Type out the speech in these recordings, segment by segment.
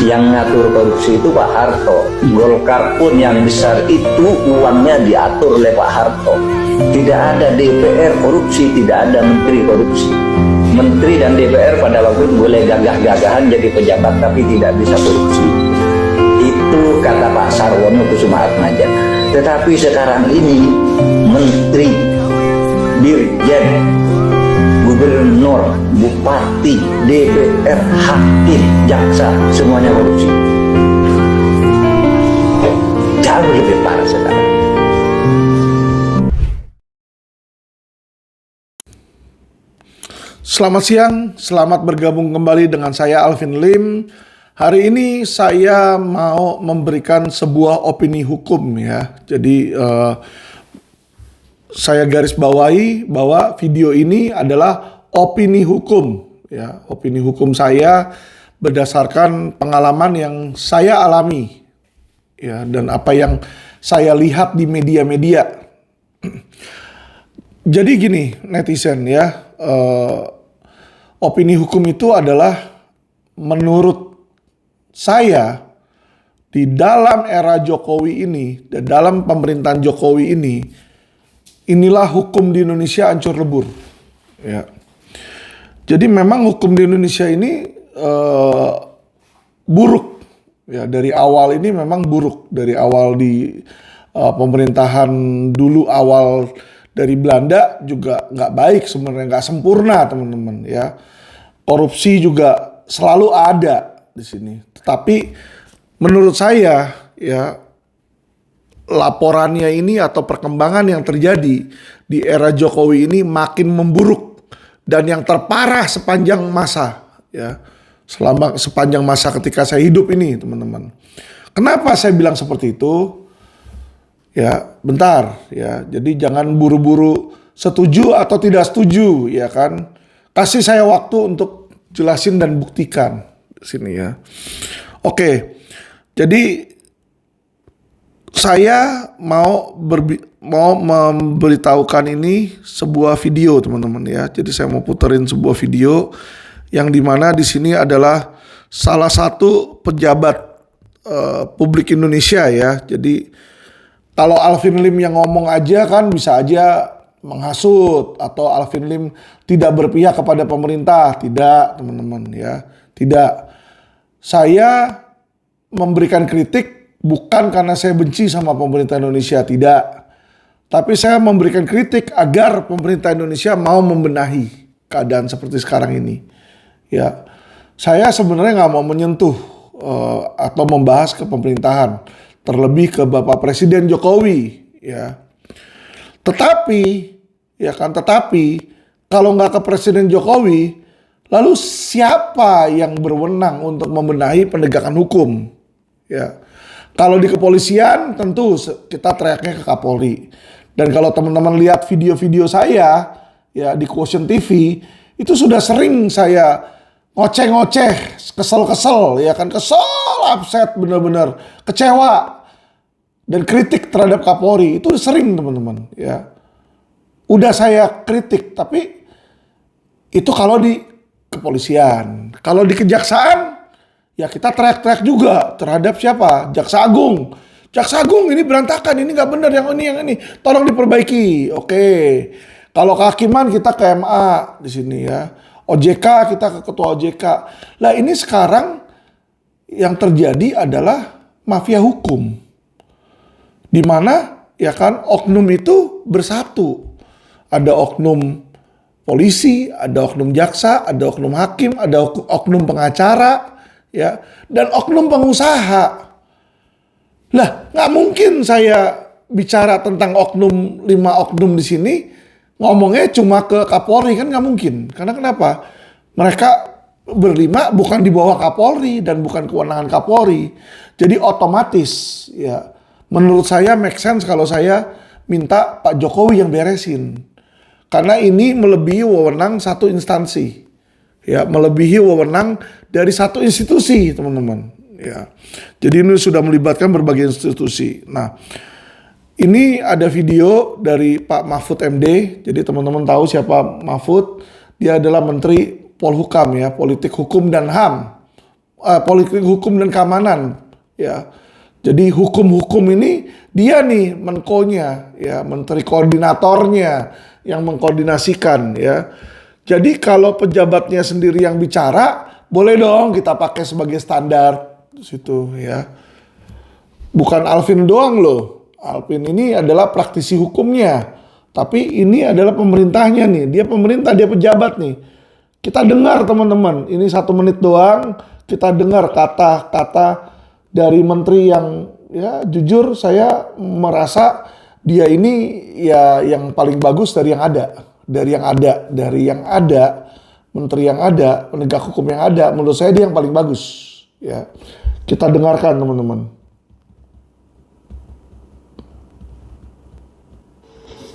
Yang ngatur korupsi itu Pak Harto. Golkar pun yang besar itu uangnya diatur oleh Pak Harto. Tidak ada DPR korupsi, tidak ada menteri korupsi. Menteri dan DPR pada waktu itu boleh gagah-gagahan jadi pejabat tapi tidak bisa korupsi. Itu kata Pak Sarwono Kusuma Atmaja. Tetapi sekarang ini menteri, dirjen, gubernur, bupati, DPR, hakim, jaksa, semuanya korupsi. Jauh lebih parah sekarang. Selamat siang, selamat bergabung kembali dengan saya Alvin Lim. Hari ini saya mau memberikan sebuah opini hukum ya. Jadi saya garis bawahi bahwa video ini adalah opini hukum ya. Opini hukum saya berdasarkan pengalaman yang saya alami ya, dan apa yang saya lihat di media-media. Jadi gini netizen ya, opini hukum itu adalah menurut saya di dalam era Jokowi ini dan dalam pemerintahan Jokowi ini, inilah hukum di Indonesia hancur lebur. Ya. Jadi memang hukum di Indonesia ini buruk. Ya, dari awal ini memang buruk. Dari awal di pemerintahan dulu awal dari Belanda juga nggak baik sebenarnya, nggak sempurna teman-teman ya. Korupsi juga selalu ada di sini. Tetapi menurut saya ya, laporannya ini atau perkembangan yang terjadi di era Jokowi ini makin memburuk dan yang terparah sepanjang masa ya, sepanjang masa ketika saya hidup ini teman-teman. Kenapa saya bilang seperti itu? Ya, bentar ya. Jadi jangan buru-buru setuju atau tidak setuju ya kan. Kasih saya waktu untuk jelasin dan buktikan di sini ya. Oke. Jadi saya mau memberitahukan ini sebuah video teman-teman ya. Jadi saya mau puterin sebuah video yang dimana di sini adalah salah satu pejabat publik Indonesia ya. Jadi kalau Alvin Lim yang ngomong aja kan bisa aja menghasut atau Alvin Lim tidak berpihak kepada pemerintah. Tidak teman-teman ya. Tidak. Saya memberikan kritik bukan karena saya benci sama pemerintah Indonesia. Tidak. Tapi saya memberikan kritik agar pemerintah Indonesia mau membenahi keadaan seperti sekarang ini. Ya, saya sebenarnya nggak mau menyentuh atau membahas ke pemerintahan. Terlebih ke Bapak Presiden Jokowi ya. Tetapi kalau nggak ke Presiden Jokowi, lalu siapa yang berwenang untuk membenahi penegakan hukum? Ya. Kalau di kepolisian tentu kita teriaknya ke Kapolri. Dan kalau teman-teman lihat video-video saya ya di Quotient TV, itu sudah sering saya ngoceh-ngoceh, kesel-kesel ya kan, upset bener-bener, kecewa dan kritik terhadap Kapolri itu sering teman-teman ya. Udah saya kritik, tapi itu kalau di kepolisian. Kalau di kejaksaan ya kita teriak-teriak juga terhadap siapa? Jaksa Agung. Jaksa Agung ini berantakan, ini nggak benar, yang ini, tolong diperbaiki. Oke. Kalau kehakiman kita ke MA di sini ya. OJK kita ke ketua OJK. Lah ini sekarang yang terjadi adalah mafia hukum. Di mana ya kan oknum itu bersatu. Ada oknum polisi, ada oknum jaksa, ada oknum hakim, ada oknum pengacara ya, dan oknum pengusaha. Lah, nggak mungkin saya bicara tentang 5 oknum di sini ngomongnya cuma ke Kapolri, kan nggak mungkin. Karena kenapa? Mereka berlima bukan di bawah Kapolri dan bukan kewenangan Kapolri. Jadi otomatis ya menurut saya make sense kalau saya minta Pak Jokowi yang beresin. Karena ini melebihi wewenang satu instansi. Ya, melebihi wewenang dari satu institusi, teman-teman. Ya. Jadi ini sudah melibatkan berbagai institusi. Nah, ini ada video dari Pak Mahfud MD. Jadi teman-teman tahu siapa Mahfud? Dia adalah Menteri Polhukam ya, Politik Hukum dan HAM. Politik Hukum dan Keamanan, ya. Jadi hukum-hukum ini dia nih menkonya, ya, menteri koordinatornya yang mengkoordinasikan, ya. Jadi kalau pejabatnya sendiri yang bicara, boleh dong kita pakai sebagai standar di situ, ya. Bukan Alvin doang loh. Alvin ini adalah praktisi hukumnya, tapi ini adalah pemerintahnya nih. Dia pemerintah, dia pejabat nih. Kita dengar teman-teman, ini 1 menit doang. Kita dengar kata-kata dari menteri yang, ya, jujur saya merasa dia ini ya yang paling bagus dari yang ada. Dari yang ada, menteri yang ada, penegak hukum yang ada, menurut saya dia yang paling bagus. Ya, kita dengarkan teman-teman.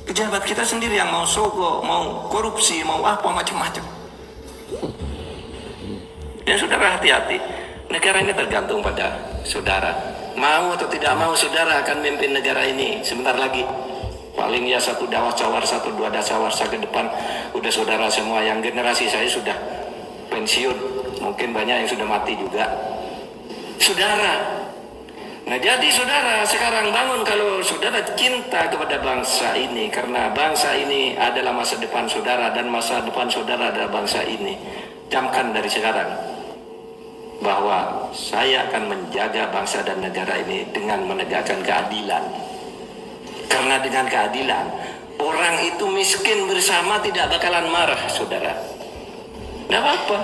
Pejabat kita sendiri yang mau sogok, mau korupsi, mau apa macam-macam. Ya saudara, hati-hati. Negara ini tergantung pada saudara. Mau atau tidak mau saudara akan memimpin negara ini sebentar lagi. Paling ya 1 dawah-cawar, 1-2 dasawar ke depan udah saudara semua. Yang generasi saya sudah pensiun, mungkin banyak yang sudah mati juga. Saudara. Nah jadi saudara sekarang bangun kalau saudara cinta kepada bangsa ini, karena bangsa ini adalah masa depan saudara dan masa depan saudara adalah bangsa ini. Camkan dari sekarang bahwa saya akan menjaga bangsa dan negara ini dengan menegakkan keadilan. Karena dengan keadilan, orang itu miskin bersama tidak bakalan marah, saudara. Tidak apa-apa.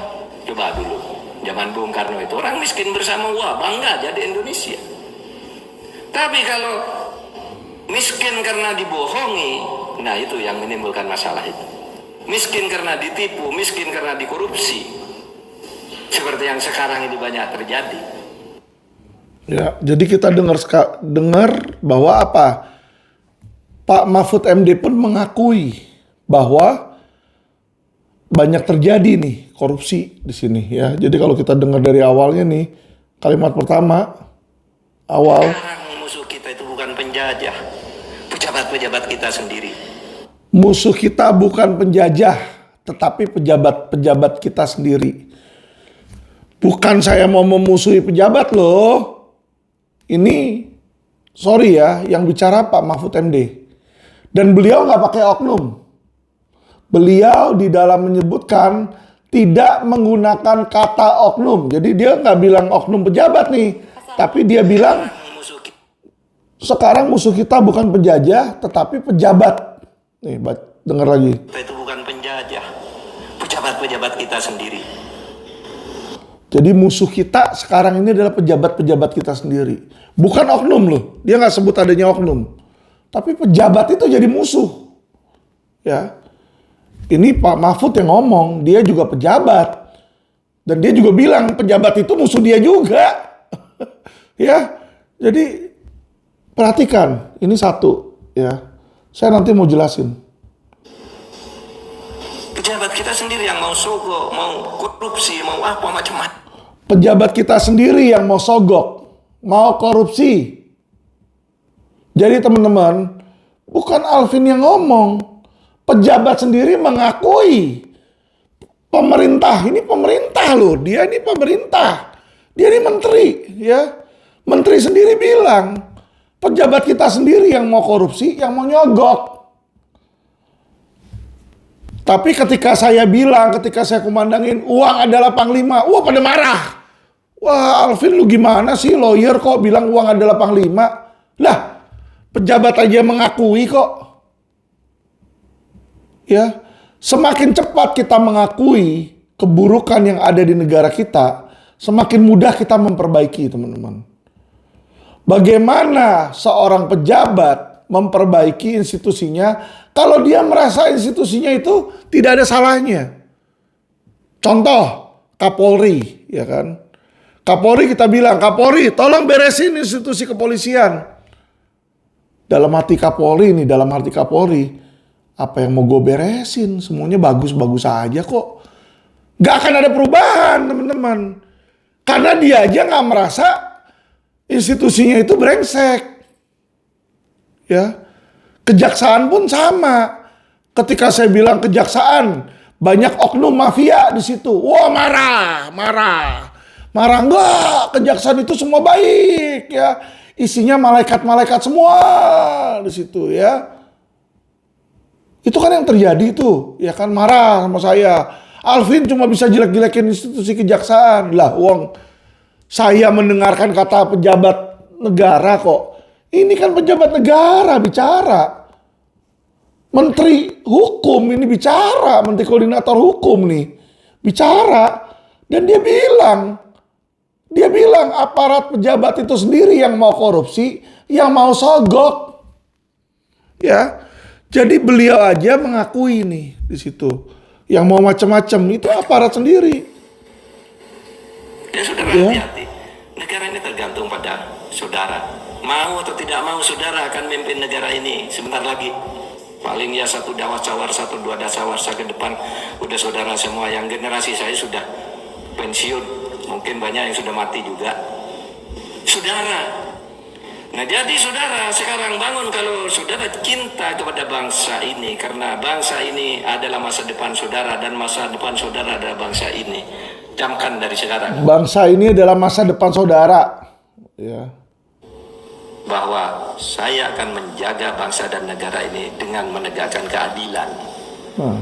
Coba dulu, zaman Bung Karno itu orang miskin bersama, wah bangga jadi Indonesia. Tapi kalau miskin karena dibohongi, nah itu yang menimbulkan masalah itu. Miskin karena ditipu, miskin karena dikorupsi. Seperti yang sekarang ini banyak terjadi. Ya, jadi kita dengar bahwa apa? Pak Mahfud MD pun mengakui bahwa banyak terjadi nih korupsi di sini, ya. Jadi kalau kita dengar dari awalnya nih, kalimat pertama awal, Sekarang musuh kita itu bukan penjajah, pejabat-pejabat kita sendiri. musuh kita bukan penjajah, tetapi pejabat-pejabat kita sendiri. Bukan saya mau memusuhi pejabat loh. Ini, sorry ya, yang bicara Pak Mahfud MD. Dan beliau nggak pakai oknum. Beliau di dalam menyebutkan tidak menggunakan kata oknum. Jadi dia nggak bilang oknum pejabat nih. Tapi dia bilang sekarang musuh kita bukan penjajah, tetapi pejabat. Nih, dengar lagi. Kita itu bukan penjajah, pejabat-pejabat kita sendiri. Jadi musuh kita sekarang ini adalah pejabat-pejabat kita sendiri. Bukan oknum loh. Dia nggak sebut adanya oknum. Tapi pejabat itu jadi musuh. Ya. Ini Pak Mahfud yang ngomong. Dia juga pejabat. Dan dia juga bilang pejabat itu musuh dia juga. Ya. Jadi perhatikan. Ini satu. Ya. Saya nanti mau jelasin. Pejabat kita sendiri yang mau sogok, mau korupsi, mau apa macam-macam. Pejabat kita sendiri yang mau sogok, mau korupsi. Jadi teman-teman, bukan Alvin yang ngomong. Pejabat sendiri mengakui. Pemerintah, ini pemerintah loh. Dia ini pemerintah. Dia ini menteri, ya. Menteri sendiri bilang, pejabat kita sendiri yang mau korupsi, yang mau nyogok. Tapi ketika saya bilang, ketika saya kumandangin, uang adalah panglima. Wah, pada marah. Wah, Alvin lu gimana sih, lawyer kok bilang uang adalah panglima? Lah, pejabat aja mengakui kok. Ya, semakin cepat kita mengakui keburukan yang ada di negara kita, semakin mudah kita memperbaiki, teman-teman. Bagaimana seorang pejabat memperbaiki institusinya kalau dia merasa institusinya itu tidak ada salahnya? Contoh, Kapolri, ya kan? Kapolri kita bilang, Kapolri tolong beresin institusi kepolisian. Dalam hati Kapolri nih, dalam hati Kapolri, apa yang mau gue beresin? Semuanya bagus-bagus aja kok. Gak akan ada perubahan, teman-teman. Karena dia aja gak merasa institusinya itu brengsek. Ya, kejaksaan pun sama. Ketika saya bilang kejaksaan, banyak oknum mafia di situ. Wah, marah. marah. Enggak, kejaksaan itu semua baik ya. Isinya malaikat-malaikat semua di situ ya. Itu kan yang terjadi tuh, ya kan, marah sama saya. Alvin cuma bisa jelek-jelekin institusi kejaksaan. Lah, wong saya mendengarkan kata pejabat negara kok. Ini kan pejabat negara bicara. Menteri hukum ini bicara, menteri koordinator hukum nih bicara, dan dia bilang aparat pejabat itu sendiri yang mau korupsi, yang mau sogok, ya. Jadi beliau aja mengakui nih di situ, yang mau macam-macam itu aparat sendiri. Ya saudara, hati-hati. Negara ini tergantung pada saudara. Mau atau tidak mau saudara akan memimpin negara ini sebentar lagi. Paling ya 1 dawacawar, 1-2 dasawarsa ke depan udah saudara semua. Yang generasi saya sudah pensiun, mungkin banyak yang sudah mati juga. Saudara. Nah jadi saudara sekarang bangun kalau saudara cinta kepada bangsa ini, karena bangsa ini adalah masa depan saudara dan masa depan saudara adalah bangsa ini. Camkan dari sekarang. Bangsa ini adalah masa depan saudara. Ya. Bahwa saya akan menjaga bangsa dan negara ini dengan menegakkan keadilan. Nah,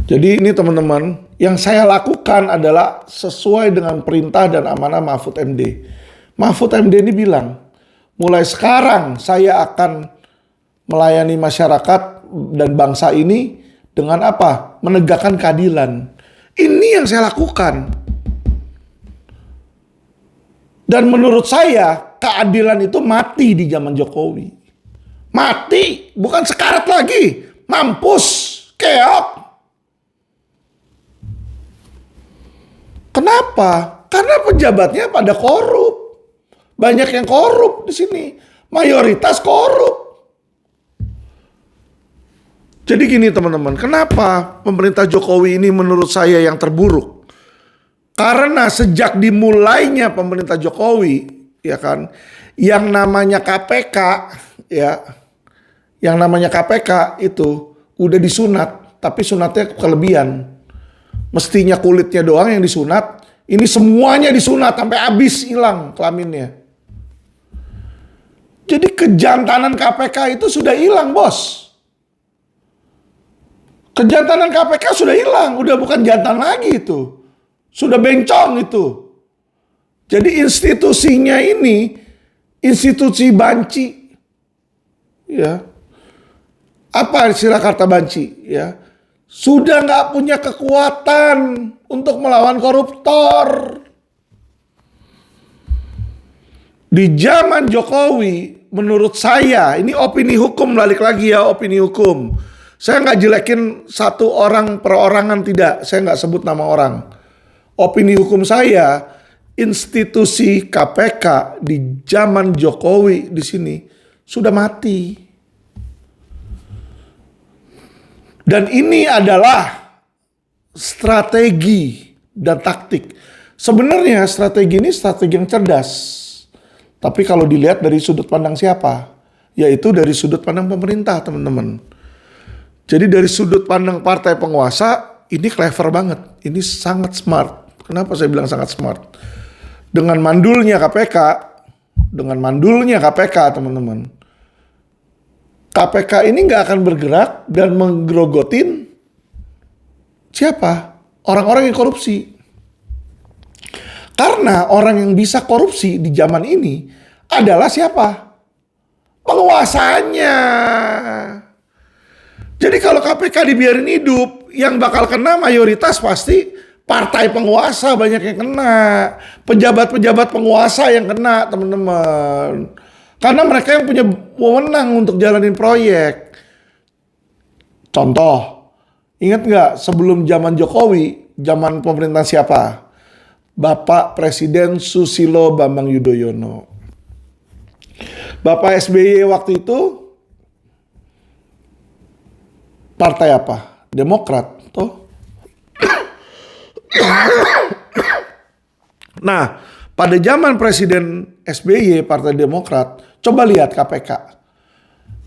jadi ini teman-teman, yang saya lakukan adalah sesuai dengan perintah dan amanah Mahfud MD. Mahfud MD ini bilang, mulai sekarang saya akan melayani masyarakat dan bangsa ini dengan apa? Menegakkan keadilan. Ini yang saya lakukan. Dan menurut saya, keadilan itu mati di zaman Jokowi. Mati, bukan sekarat lagi. Mampus, keok. Kenapa? Karena pejabatnya pada korup. Banyak yang korup di sini. Mayoritas korup. Jadi gini teman-teman, kenapa pemerintah Jokowi ini menurut saya yang terburuk? Karena sejak dimulainya pemerintah Jokowi, ya kan, yang namanya KPK, ya, yang namanya KPK itu udah disunat, tapi sunatnya kelebihan. Mestinya kulitnya doang yang disunat, ini semuanya disunat sampai habis hilang kelaminnya. Jadi kejantanan KPK itu sudah hilang, bos. Kejantanan KPK sudah hilang, udah bukan jantan lagi itu. Sudah bencong itu. Jadi institusinya ini institusi banci. Ya. Apa istilah kata banci? Ya. Sudah nggak punya kekuatan untuk melawan koruptor. Di zaman Jokowi, menurut saya, ini opini hukum, balik lagi ya, opini hukum. Saya nggak jelekin satu orang perorangan, tidak. Saya nggak sebut nama orang. Opini hukum saya, institusi KPK di zaman Jokowi di sini sudah mati. Dan ini adalah strategi dan taktik. Sebenarnya strategi ini strategi yang cerdas. Tapi kalau dilihat dari sudut pandang siapa? Yaitu dari sudut pandang pemerintah, teman-teman. Jadi dari sudut pandang partai penguasa, ini clever banget. Ini sangat smart. Kenapa saya bilang sangat smart? Dengan mandulnya KPK, teman-teman. KPK ini nggak akan bergerak dan menggerogotin siapa? Orang-orang yang korupsi. Karena orang yang bisa korupsi di zaman ini adalah siapa? Penguasanya. Jadi kalau KPK dibiarin hidup, yang bakal kena mayoritas pasti partai penguasa, banyak yang kena. Pejabat-pejabat penguasa yang kena, teman-teman. Karena mereka yang punya wewenang untuk jalanin proyek. Contoh, ingat nggak sebelum zaman Jokowi, zaman pemerintahan siapa? Bapak Presiden Susilo Bambang Yudhoyono. Bapak SBY waktu itu partai apa? Demokrat, toh. Nah, pada zaman Presiden SBY Partai Demokrat, coba lihat KPK.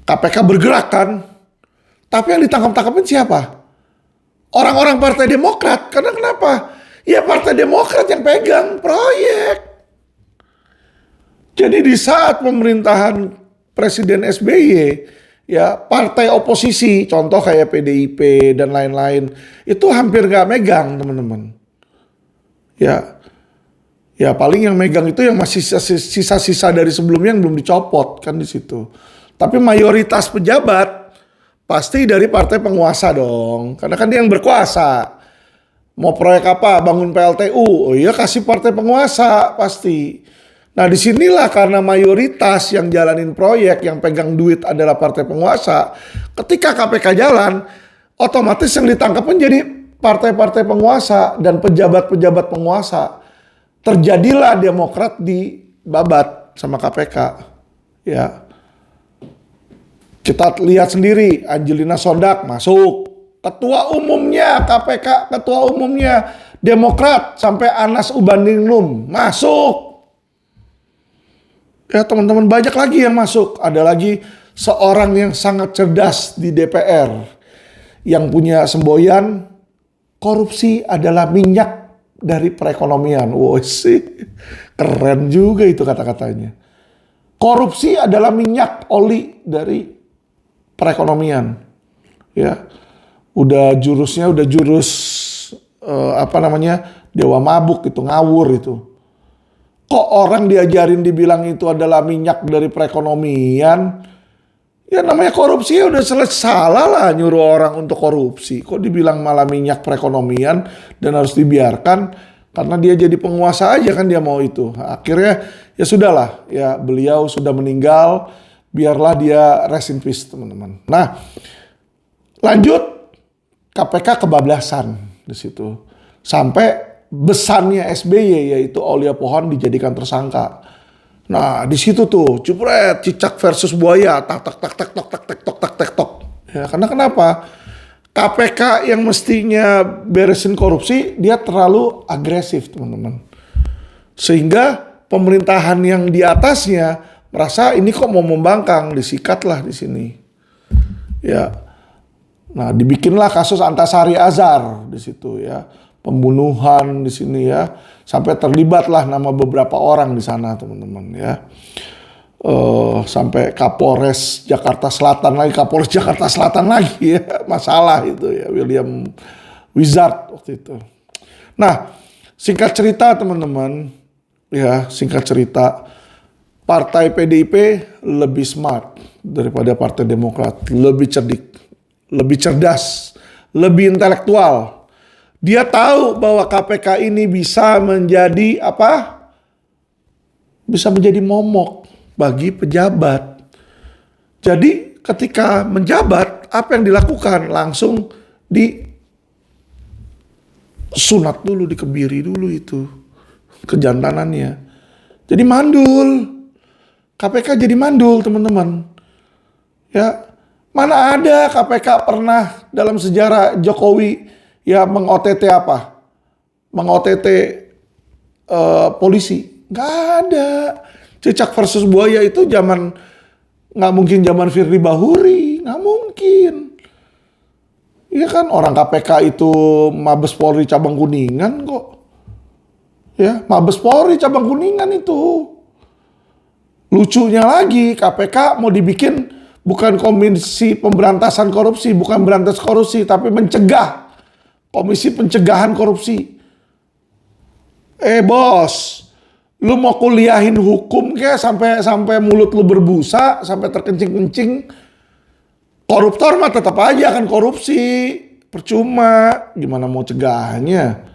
KPK bergerak kan, tapi yang ditangkap-tangkapin siapa? Orang-orang Partai Demokrat. Karena kenapa? Ya Partai Demokrat yang pegang proyek. Jadi di saat pemerintahan Presiden SBY, ya partai oposisi, contoh kayak PDIP dan lain-lain, itu hampir gak megang teman-teman. Ya paling yang megang itu yang masih sisa-sisa dari sebelumnya yang belum dicopot kan di situ. Tapi mayoritas pejabat pasti dari partai penguasa dong, karena kan dia yang berkuasa. Mau proyek apa? Bangun PLTU. Oh iya kasih partai penguasa pasti. Nah disinilah karena mayoritas yang jalanin proyek, yang pegang duit adalah partai penguasa. Ketika KPK jalan, otomatis yang ditangkap menjadi partai-partai penguasa dan pejabat-pejabat penguasa. Terjadilah Demokrat dibabat sama KPK. Ya, kita lihat sendiri Angelina Sondak masuk. Ketua umumnya KPK, ketua umumnya Demokrat sampai Anas Urbaningrum masuk. Ya teman-teman banyak lagi yang masuk. Ada lagi seorang yang sangat cerdas di DPR yang punya semboyan korupsi adalah minyak dari perekonomian. Wah sih keren juga itu kata-katanya. Korupsi adalah minyak oli dari perekonomian. Ya. Udah jurus dewa mabuk itu, ngawur itu. Kok orang diajarin dibilang itu adalah minyak dari perekonomian? Ya namanya korupsi ya udah salah lah nyuruh orang untuk korupsi. Kok dibilang malah minyak perekonomian dan harus dibiarkan karena dia jadi penguasa aja kan dia mau itu. Akhirnya ya sudahlah ya beliau sudah meninggal, biarlah dia rest in peace teman-teman. Nah lanjut. KPK kebablasan di situ. Sampai besannya SBY yaitu Aulia Pohon dijadikan tersangka. Nah, di situ tuh jebret cicak versus buaya tak tak. Ya, karena kenapa? KPK yang mestinya beresin korupsi dia terlalu agresif, teman-teman. Sehingga pemerintahan yang di atasnya merasa ini kok mau membangkang, disikatlah di sini. Ya. Nah, dibikinlah kasus Antasari Azhar di situ ya, pembunuhan di sini ya, sampai terlibatlah nama beberapa orang di sana teman-teman ya, sampai Kapolres Jakarta Selatan lagi ya, masalah itu ya William Wizard waktu itu. Nah, singkat cerita teman-teman ya, Partai PDIP lebih smart daripada Partai Demokrat, lebih cerdas, lebih intelektual. Dia tahu bahwa KPK ini bisa menjadi apa? Bisa menjadi momok bagi pejabat. Jadi ketika menjabat, apa yang dilakukan? Langsung disunat dulu, dikebiri dulu itu kejantanannya. Jadi mandul. KPK jadi mandul teman-teman. Ya. Mana ada KPK pernah dalam sejarah Jokowi ya meng-OTT apa? Meng-OTT polisi. Gak ada. Cicak versus buaya itu nggak mungkin zaman Firly Bahuri. Nggak mungkin. Iya kan orang KPK itu Mabes Polri cabang Kuningan kok. Ya Mabes Polri cabang Kuningan itu. Lucunya lagi KPK mau dibikin bukan Komisi Pemberantasan Korupsi, bukan berantas korupsi, tapi mencegah. Komisi Pencegahan Korupsi. Bos, lu mau kuliahin hukum kayak sampai mulut lu berbusa, sampai terkencing-kencing. Koruptor mah tetap aja akan korupsi. Percuma, gimana mau cegahnya?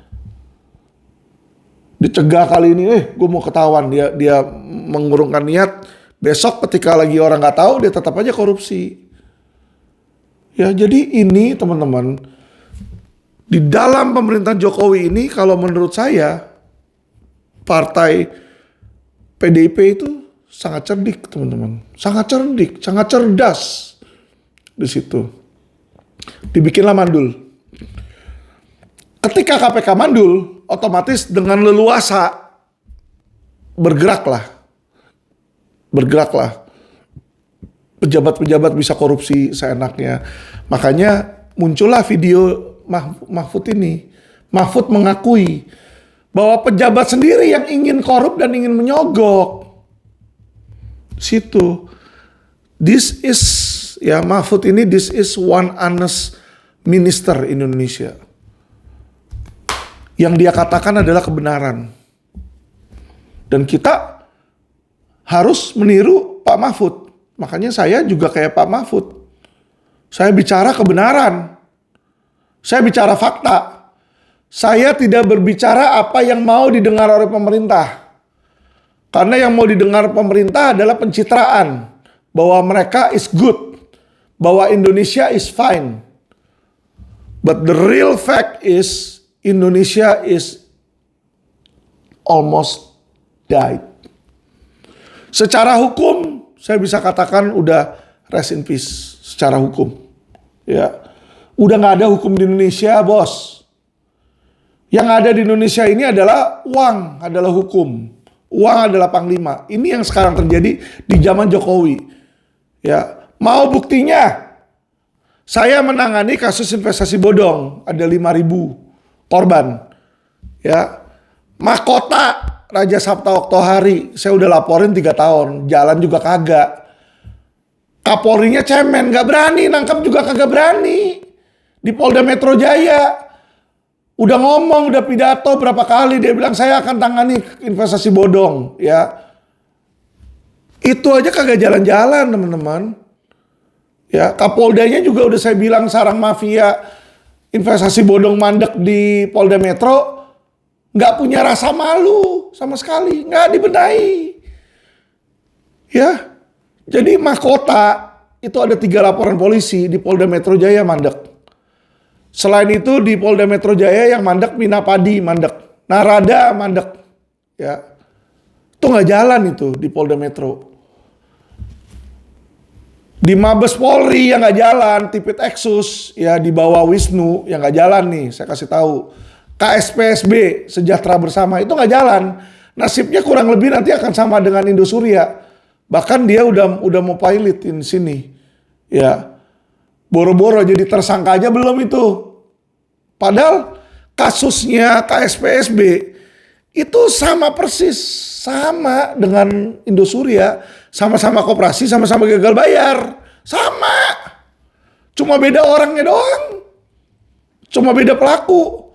Dicegah kali ini, gue mau ketahuan dia mengurungkan niat. Besok ketika lagi orang nggak tahu dia tetap aja korupsi. Ya jadi ini teman-teman di dalam pemerintahan Jokowi ini kalau menurut saya partai PDIP itu sangat cerdik teman-teman, sangat cerdik, sangat cerdas di situ. Dibikinlah mandul. Ketika KPK mandul, otomatis dengan leluasa bergeraklah. Pejabat-pejabat bisa korupsi seenaknya. Makanya muncullah video Mahfud ini. Mahfud mengakui Bahwa pejabat sendiri yang ingin korup dan ingin menyogok. Situ. This is, ya Mahfud ini, this is one honest minister Indonesia. Yang dia katakan adalah kebenaran. Dan kita harus meniru Pak Mahfud. Makanya saya juga kayak Pak Mahfud. Saya bicara kebenaran. Saya bicara fakta. Saya tidak berbicara apa yang mau didengar oleh pemerintah. Karena yang mau didengar pemerintah adalah pencitraan. Bahwa mereka is good. Bahwa Indonesia is fine. But the real fact is Indonesia is almost died. Secara hukum saya bisa katakan udah rest in peace. Secara hukum. Ya. Udah gak ada hukum di Indonesia, bos. Yang ada di Indonesia ini adalah uang, adalah hukum. Uang adalah panglima. Ini yang sekarang terjadi di zaman Jokowi. Ya, mau buktinya? Saya menangani kasus investasi bodong, ada 5.000 korban. Ya, mahkota Raja Sabta Oktohari, saya udah laporin 3 tahun, jalan juga kagak. Kapolrinya cemen, gak berani, nangkap juga kagak berani. Di Polda Metro Jaya. Udah ngomong, udah pidato berapa kali, dia bilang saya akan tangani investasi bodong, ya. Itu aja kagak jalan-jalan, teman-teman. Ya, Kapoldanya juga udah saya bilang sarang mafia investasi bodong mandek di Polda Metro, nggak punya rasa malu sama sekali, nggak dibenahi. Ya, jadi mahkota itu ada 3 laporan polisi di Polda Metro Jaya mandek. Selain itu di Polda Metro Jaya yang mandek Minapadi mandek, Narada mandek, ya itu nggak jalan itu di Polda Metro. Di Mabes Polri yang nggak jalan, Tipit Exus ya di bawah Wisnu yang nggak jalan nih, saya kasih tahu. KSPSB Sejahtera Bersama itu nggak jalan, nasibnya kurang lebih nanti akan sama dengan Indosuria, bahkan dia udah mau pilotin sini, ya. Boro-boro jadi tersangka aja belum itu. Padahal kasusnya KSPSB itu sama persis. Sama dengan Indosuria. Sama-sama koperasi, sama-sama gagal bayar. Sama. Cuma beda orangnya doang. Cuma beda pelaku.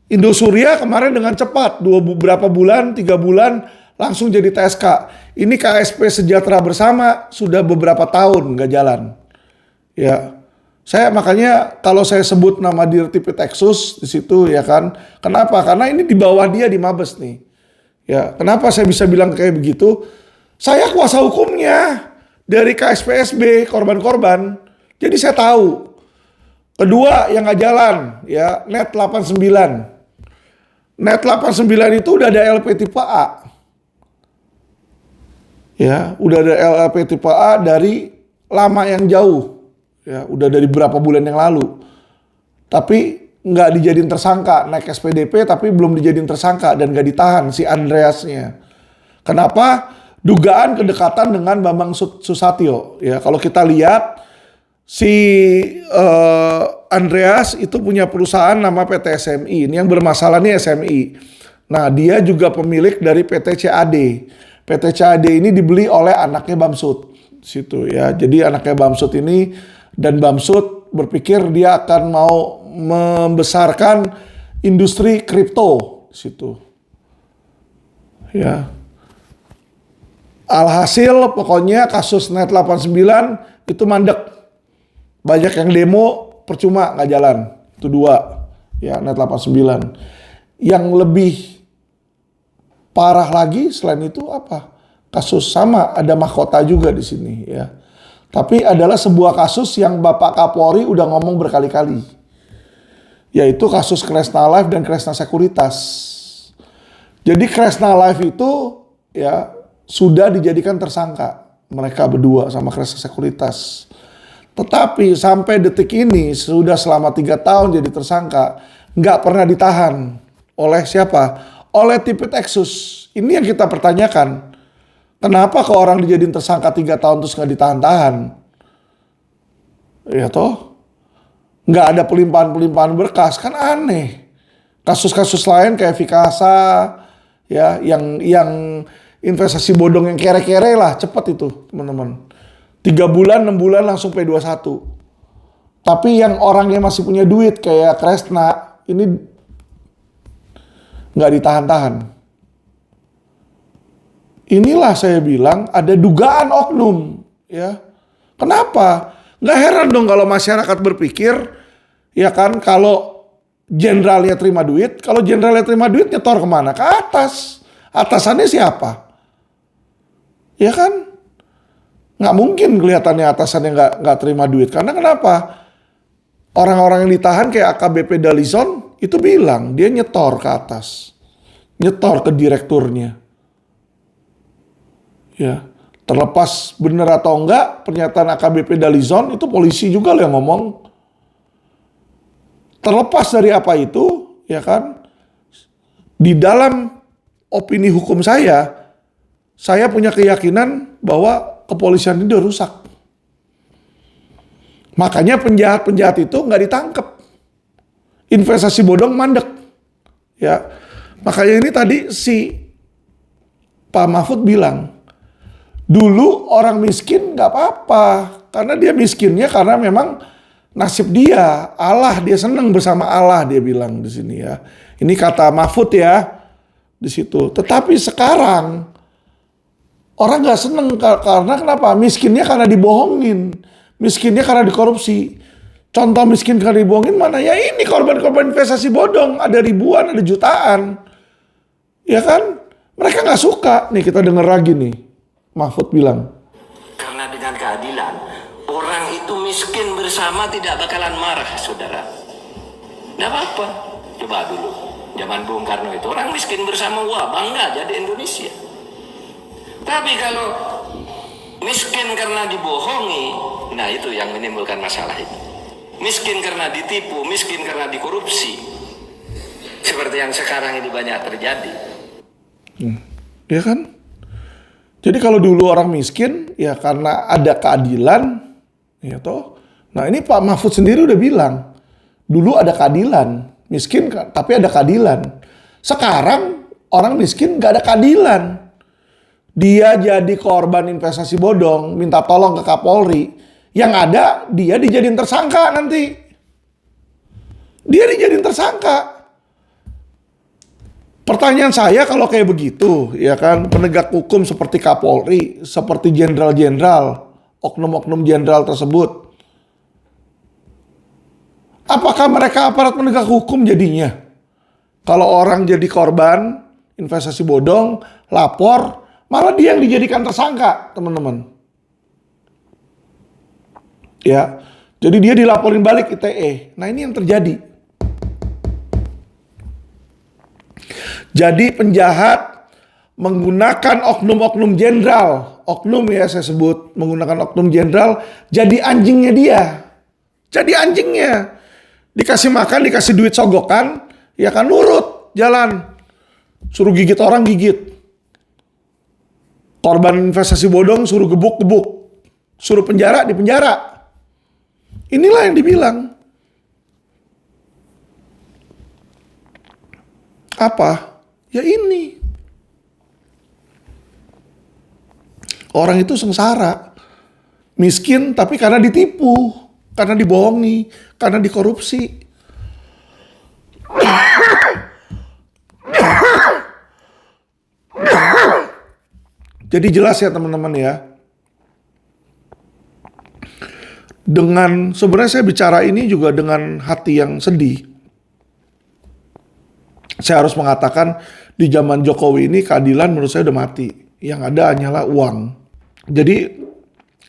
Indosuria kemarin dengan cepat. Beberapa bulan, 3 bulan langsung jadi TSK. Ini KSP Sejahtera Bersama sudah beberapa tahun nggak jalan. Ya. Saya makanya kalau saya sebut nama Dirtipit Exus di situ ya kan. Kenapa? Karena ini di bawah dia di Mabes nih. Ya, kenapa saya bisa bilang kayak begitu? Saya kuasa hukumnya dari KSPSB korban-korban. Jadi saya tahu. Kedua yang nggak jalan ya Net 89. Net 89 itu udah ada LP tipe A. Ya, udah ada LP tipe A dari lama yang jauh. Ya, udah dari berapa bulan yang lalu. Tapi nggak dijadiin tersangka, naik SPDP tapi belum dijadiin tersangka dan nggak ditahan si Andreasnya. Kenapa? Dugaan kedekatan dengan Bambang Susatyo. Ya, kalau kita lihat si Andreas itu punya perusahaan nama PT SMI. Ini yang bermasalah nih SMI. Nah, dia juga pemilik dari PT CAD. PT CAD ini dibeli oleh anaknya Bamsud. Situ ya. Jadi anaknya Bamsud ini dan Bamsud berpikir dia akan mau membesarkan industri kripto situ. Ya. Alhasil pokoknya kasus Net 89 itu mandek. Banyak yang demo percuma nggak jalan. Itu 2. Ya, Net 89. Yang lebih parah lagi selain itu apa? Kasus sama ada mahkota juga di sini ya. Tapi adalah sebuah kasus yang Bapak Kapolri udah ngomong berkali-kali. Yaitu kasus Kresna Life dan Kresna Sekuritas. Jadi Kresna Life itu ya sudah dijadikan tersangka. Mereka berdua sama Kresna Sekuritas. Tetapi sampai detik ini sudah selama 3 tahun jadi tersangka. Nggak pernah ditahan. Oleh siapa? Oleh Tipit Exus. Ini yang kita pertanyakan. Kenapa kalau orang dijadiin tersangka 3 tahun terus nggak ditahan-tahan? Ya toh, nggak ada pelimpahan berkas, kan aneh. Kasus-kasus lain kayak Vikasa, ya, yang investasi bodong yang kere-kere lah, cepet itu teman-teman. 3 bulan, 6 bulan langsung P21. Tapi yang orangnya masih punya duit kayak Kresna, ini nggak ditahan-tahan. Inilah saya bilang ada dugaan oknum, ya. Kenapa? Nggak heran dong kalau masyarakat berpikir, ya kan, kalau jenderalnya terima duit, kalau jenderalnya terima duit nyetor kemana? Ke atas. Atasannya siapa? Ya kan? Nggak mungkin kelihatannya atasannya nggak terima duit. Karena kenapa? Orang-orang yang ditahan kayak AKBP Dalizon itu bilang dia nyetor ke atas. Nyetor ke direkturnya. Ya, terlepas benar atau enggak pernyataan AKBP Dalizon itu polisi juga yang ngomong. Terlepas dari apa itu, ya kan? Di dalam opini hukum saya punya keyakinan bahwa kepolisian ini udah rusak. Makanya penjahat-penjahat itu nggak ditangkap. Investasi bodong mandek. Ya, makanya ini tadi si Pak Mahfud bilang, dulu orang miskin nggak apa-apa, karena dia miskinnya karena memang nasib dia, Allah, dia senang bersama Allah, dia bilang di sini ya. Ini kata Mahfud ya di situ. Tetapi sekarang orang nggak seneng karena kenapa? Miskinnya karena dibohongin, miskinnya karena dikorupsi. Contoh miskin karena dibohongin mana? Ya ini korban-korban investasi bodong, ada ribuan, ada jutaan, ya kan? Mereka nggak suka. Nih kita denger lagi nih, Mahfud bilang. Karena dengan keadilan, orang itu miskin bersama tidak bakalan marah, saudara. Tidak apa-apa. Coba dulu, zaman Bung Karno itu orang miskin bersama, wah bangga jadi Indonesia. Tapi kalau miskin karena dibohongi, nah itu yang menimbulkan masalah itu. Miskin karena ditipu, miskin karena dikorupsi. Seperti yang sekarang ini banyak terjadi. Ya kan? Jadi kalau dulu orang miskin, ya karena ada keadilan, ya toh. Nah ini Pak Mahfud sendiri udah bilang, dulu ada keadilan, miskin tapi ada keadilan. Sekarang orang miskin gak ada keadilan. Dia jadi korban investasi bodong, minta tolong ke Kapolri. Yang ada dia dijadiin tersangka nanti. Dia dijadiin tersangka. Pertanyaan saya kalau kayak begitu, ya kan, penegak hukum seperti Kapolri, seperti jenderal-jenderal, oknum-oknum jenderal tersebut, apakah mereka aparat penegak hukum jadinya? Kalau orang jadi korban investasi bodong, lapor, malah dia yang dijadikan tersangka, teman-teman. Ya, jadi dia dilaporin balik ITE. Nah ini yang terjadi. Jadi penjahat menggunakan oknum-oknum jenderal, oknum ya saya sebut, menggunakan oknum jenderal, jadi anjingnya dia. Jadi anjingnya. Dikasih makan, dikasih duit sogokan, ya kan nurut, jalan. Suruh gigit orang, gigit. Korban investasi bodong suruh gebuk-gebuk. Suruh penjara, di penjara. Inilah yang dibilang. Apa? Ya ini. Orang itu sengsara. Miskin tapi karena ditipu. Karena dibohongi. Karena dikorupsi. Jadi jelas ya teman-teman ya. Sebenarnya saya bicara ini juga dengan hati yang sedih. Saya harus mengatakan di zaman Jokowi ini keadilan menurut saya udah mati. Yang ada hanyalah uang. Jadi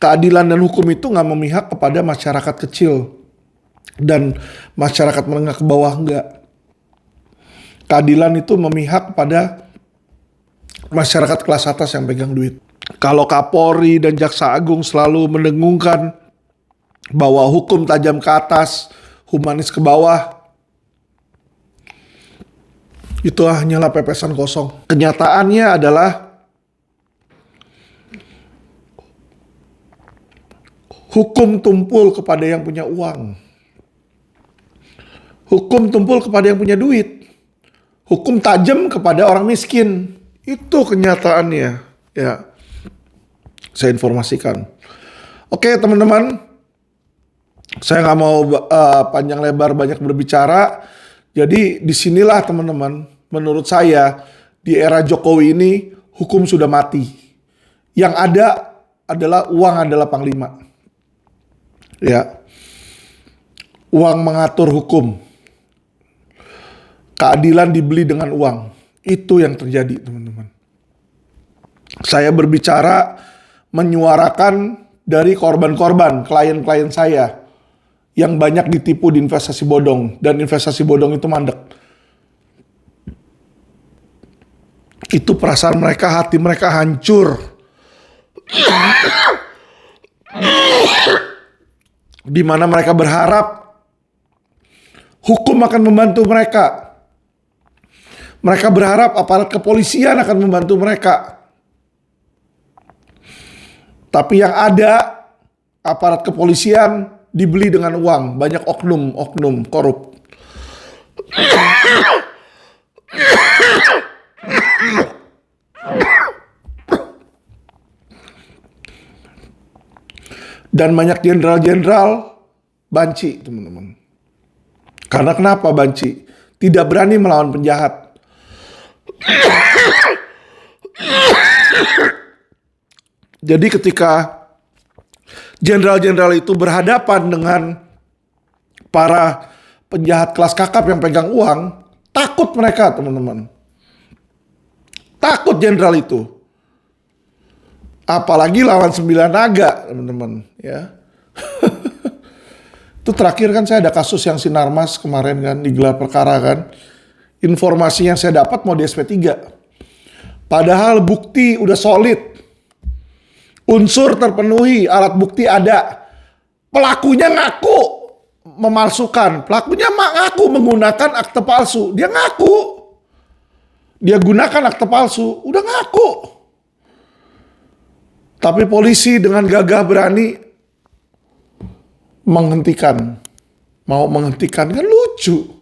keadilan dan hukum itu nggak memihak kepada masyarakat kecil dan masyarakat menengah ke bawah enggak. Keadilan itu memihak kepada masyarakat kelas atas yang pegang duit. Kalau Kapolri dan Jaksa Agung selalu mendengungkan bahwa hukum tajam ke atas, humanis ke bawah, itu hanyalah pepesan kosong. Kenyataannya adalah hukum tumpul kepada yang punya uang. Hukum tumpul kepada yang punya duit. Hukum tajam kepada orang miskin. Itu kenyataannya. Ya, saya informasikan. Oke teman-teman, saya nggak mau panjang lebar banyak berbicara. Jadi disinilah teman-teman, menurut saya di era Jokowi ini hukum sudah mati. Yang ada adalah uang adalah panglima. Ya, uang mengatur hukum. Keadilan dibeli dengan uang. Itu yang terjadi teman-teman. Saya berbicara menyuarakan dari korban-korban, klien-klien saya yang banyak ditipu di investasi bodong. Dan investasi bodong itu mandek. Itu perasaan mereka, hati mereka hancur. Di mana mereka berharap hukum akan membantu mereka. Mereka berharap aparat kepolisian akan membantu mereka. Tapi yang ada, aparat kepolisian dibeli dengan uang. Banyak oknum-oknum korup. Dan banyak jenderal-jenderal banci, teman-teman. Karena kenapa banci? Tidak berani melawan penjahat. Jadi ketika jenderal-jenderal itu berhadapan dengan para penjahat kelas kakap yang pegang uang, takut mereka teman-teman. Takut jenderal itu. Apalagi lawan 9 naga teman-teman. Ya. Itu terakhir kan saya ada kasus yang Sinarmas kemarin kan digelar perkara kan. Informasi yang saya dapat mau di SP3. Padahal bukti udah solid. Unsur terpenuhi, alat bukti ada. Pelakunya ngaku memalsukan. Pelakunya ngaku menggunakan akte palsu. Dia ngaku. Dia gunakan akte palsu. Udah ngaku. Tapi polisi dengan gagah berani menghentikan. Mau menghentikan kan lucu.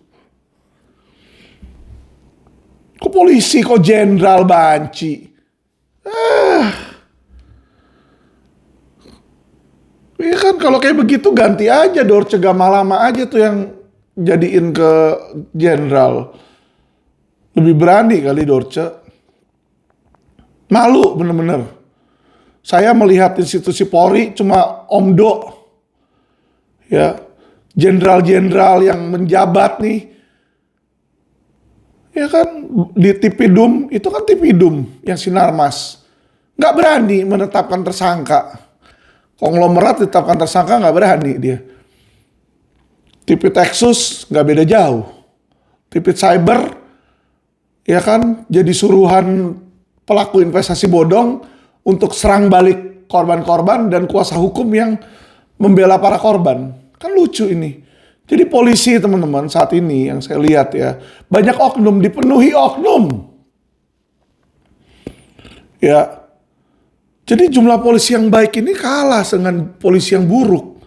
Kok polisi, kok jenderal banci? Ya kan kalau kayak begitu ganti aja Dorce Gamalama aja tuh yang jadiin ke jenderal. Lebih berani kali Dorce. Malu bener-bener. Saya melihat institusi Polri cuma omdo. Ya, jenderal-jenderal yang menjabat nih. Ya kan di Tipidum, itu kan Tipidum yang Sinarmas. Nggak berani menetapkan tersangka. Konglomerat ditetapkan tersangka nggak berani dia. Tipit Texas nggak beda jauh. Tipit Cyber, ya kan jadi suruhan pelaku investasi bodong untuk serang balik korban-korban dan kuasa hukum yang membela para korban. Kan lucu ini. Jadi polisi teman-teman saat ini yang saya lihat ya, banyak oknum, dipenuhi oknum. Ya, jadi jumlah polisi yang baik ini kalah dengan polisi yang buruk.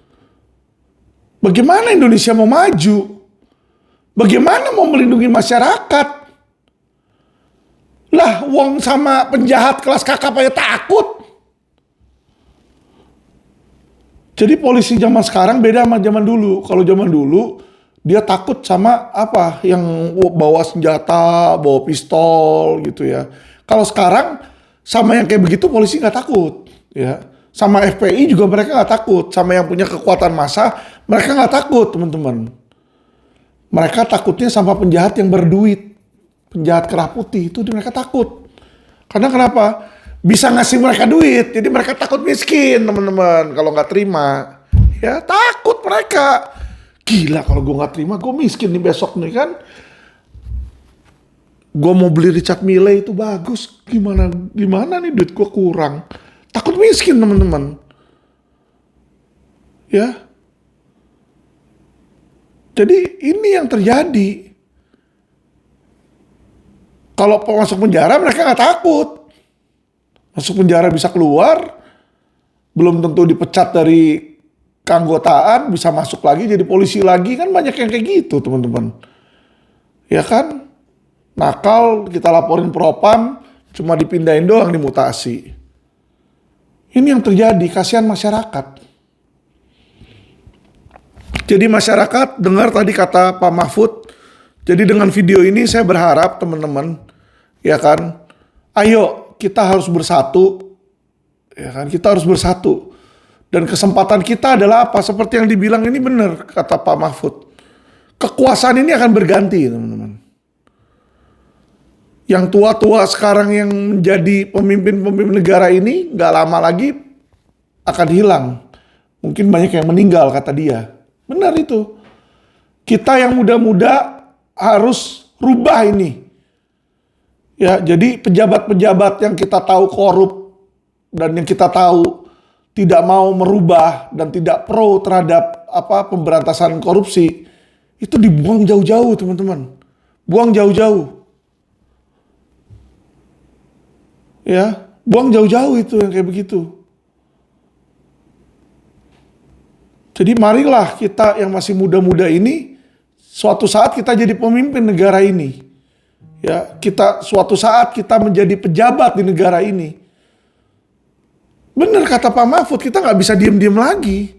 Bagaimana Indonesia mau maju? Bagaimana mau melindungi masyarakat? Lah, wong sama penjahat kelas kakap aja takut. Jadi polisi zaman sekarang beda sama zaman dulu. Kalau zaman dulu dia takut sama apa yang bawa senjata, bawa pistol gitu ya. Kalau sekarang sama yang kayak begitu polisi nggak takut ya. Sama FPI juga mereka nggak takut. Sama yang punya kekuatan massa mereka nggak takut teman-teman. Mereka takutnya sama penjahat yang berduit, penjahat kerah putih itu mereka takut. Karena kenapa? Bisa ngasih mereka duit, jadi mereka takut miskin teman-teman kalau nggak terima. Ya takut mereka. Gila kalau gue nggak terima, gue miskin nih besok nih kan. Gue mau beli Richard Mille itu bagus, gimana nih duit gue kurang. Takut miskin teman-teman. Ya. Jadi ini yang terjadi. Kalau masuk penjara mereka nggak takut. Masuk penjara bisa keluar, belum tentu dipecat dari keanggotaan, bisa masuk lagi jadi polisi lagi, kan banyak yang kayak gitu teman-teman. Ya kan? nakal, kita laporin propam, cuma dipindahin doang, dimutasi. Ini yang terjadi, kasihan masyarakat. Jadi masyarakat dengar tadi kata Pak Mahfud. Jadi dengan video ini saya berharap teman-teman, ya kan, ayo kita harus bersatu, ya kan, kita harus bersatu. Dan kesempatan kita adalah apa? Seperti yang dibilang ini benar kata Pak Mahfud. Kekuasaan ini akan berganti, teman-teman. Yang tua-tua sekarang yang menjadi pemimpin-pemimpin negara ini nggak lama lagi akan hilang. Mungkin banyak yang meninggal kata dia. Benar itu. Kita yang muda-muda harus rubah ini. Ya, jadi pejabat-pejabat yang kita tahu korup dan yang kita tahu tidak mau merubah dan tidak pro terhadap pemberantasan korupsi, itu dibuang jauh-jauh, teman-teman. Buang jauh-jauh. Ya, buang jauh-jauh itu yang kayak begitu. Jadi marilah kita yang masih muda-muda ini suatu saat kita jadi pemimpin negara ini. Ya, suatu saat kita menjadi pejabat di negara ini. Benar kata Pak Mahfud, kita nggak bisa diem-diem lagi.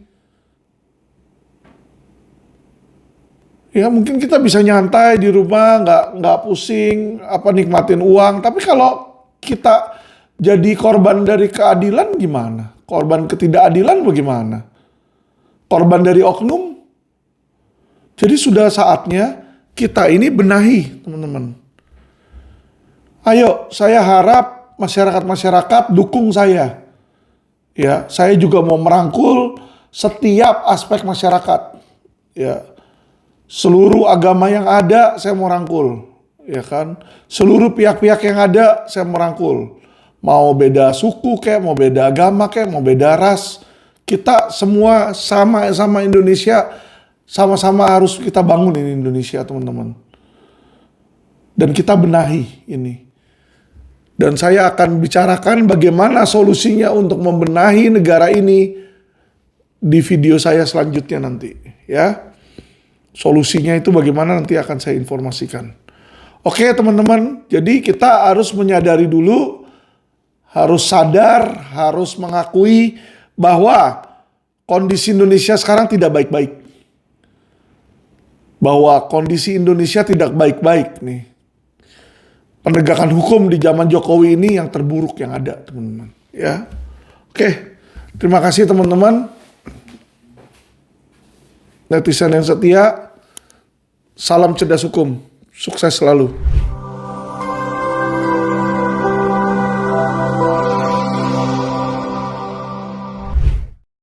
Ya, mungkin kita bisa nyantai di rumah, nggak pusing, nikmatin uang. Tapi kalau kita jadi korban dari keadilan gimana? Korban ketidakadilan bagaimana? Korban dari oknum? Jadi sudah saatnya kita ini benahi, teman-teman. Ayo, saya harap masyarakat-masyarakat dukung saya. Ya, saya juga mau merangkul setiap aspek masyarakat. Ya, seluruh agama yang ada saya mau rangkul, ya kan? Seluruh pihak-pihak yang ada saya mau rangkul. Mau beda suku kayak, mau beda agama kayak, mau beda ras. Kita semua sama Indonesia, sama-sama harus kita bangun ini Indonesia, teman-teman. Dan kita benahi ini. Dan saya akan bicarakan bagaimana solusinya untuk membenahi negara ini di video saya selanjutnya nanti, ya. Solusinya itu bagaimana nanti akan saya informasikan. Oke, teman-teman. Jadi kita harus menyadari dulu, harus sadar, harus mengakui bahwa kondisi Indonesia sekarang tidak baik-baik. Bahwa kondisi Indonesia tidak baik-baik nih. Penegakan hukum di zaman Jokowi ini yang terburuk yang ada, teman-teman. Ya, oke. Terima kasih teman-teman. Netizen yang setia. Salam cerdas hukum. Sukses selalu.